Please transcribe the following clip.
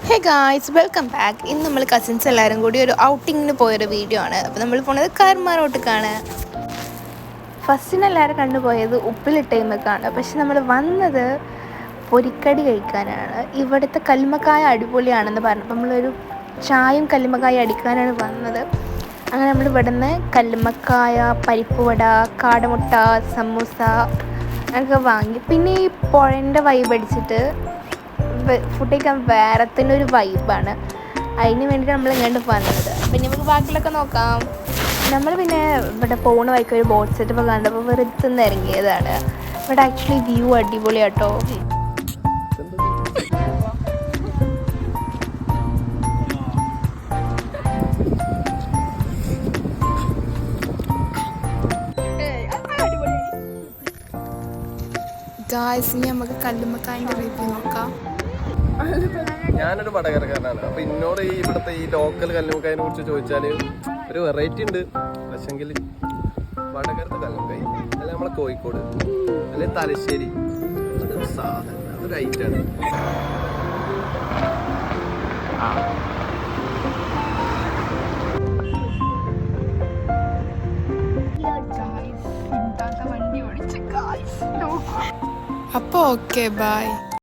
Hey guys, welcome back. ഇന്ന് നമ്മൾ cousins എല്ലാവരും കൂടി ഒരു ഔട്ടിങ്ങിന് പോയൊരു വീഡിയോ ആണ്. അപ്പോൾ നമ്മൾ പോണത് കർമാറോട്ടിക്കാണ്. ഫസ്റ്റിന് എല്ലാവരും കണ്ടുപോയത് ഉപ്പിലിട്ടേമക്കാണ്. പക്ഷെ നമ്മൾ വന്നത് പൊരിക്കടി കഴിക്കാനാണ്. ഇവിടുത്തെ കല്ലുമ്മക്കായ അടിപൊളിയാണെന്ന് പറഞ്ഞപ്പോൾ നമ്മളൊരു ചായയും കല്ലുമ്മക്കായ അടിക്കാനാണ് വന്നത്. അങ്ങനെ നമ്മൾ ഇവിടുന്ന് കല്ലുമ്മക്കായ, പരിപ്പുവട, കാടമുട്ട, സമൂസ ഒക്കെ വാങ്ങി. പിന്നെ ഈ പുഴൻ്റെ വൈബ് അടിച്ചിട്ട് ഫുഡ് കഴിക്കാൻ വേറെ തന്നെ ഒരു വൈബാണ്. അതിന് വേണ്ടിയിട്ട് നമ്മൾ ഇങ്ങോട്ട് വന്നത്. പിന്നെ നമുക്ക് ബാക്കിലൊക്കെ നോക്കാം. നമ്മൾ പിന്നെ ഇവിടെ പോകുന്ന വഴിക്ക് ഒരു ബോട്ട് സെറ്റപ്പ് കണ്ടപ്പോൾ വെറുതെ നിന്ന് ഇറങ്ങിയതാണ്. ഇവിടെ ആക്ച്വലി വ്യൂ അടിപൊളിയാട്ടോ. ഗായ്സ്, ഇനി നമുക്ക് കല്ലുമ്മക്കായൻ്റെ റിവ്യൂ നോക്കാം. ഞാനൊരു വടകരക്കാരനാണ്. അപ്പൊ എന്നോട് ഈ ഇവിടുത്തെ ഈ ലോക്കൽ കല്ലുമ്മക്കായനെ കുറിച്ച് ചോദിച്ചാല് ഒരു വെറൈറ്റി ഉണ്ട്. പക്ഷെങ്കിൽ വടകരത്തെ കല്ലുമ്മക്കായ അല്ലെ നമ്മളെ കോഴിക്കോട് അല്ലെ തലശ്ശേരി, അതൊരു സാധനം, അതൊരു ഐറ്റാണ്. അപ്പോൾ ഓക്കെ, ബൈ.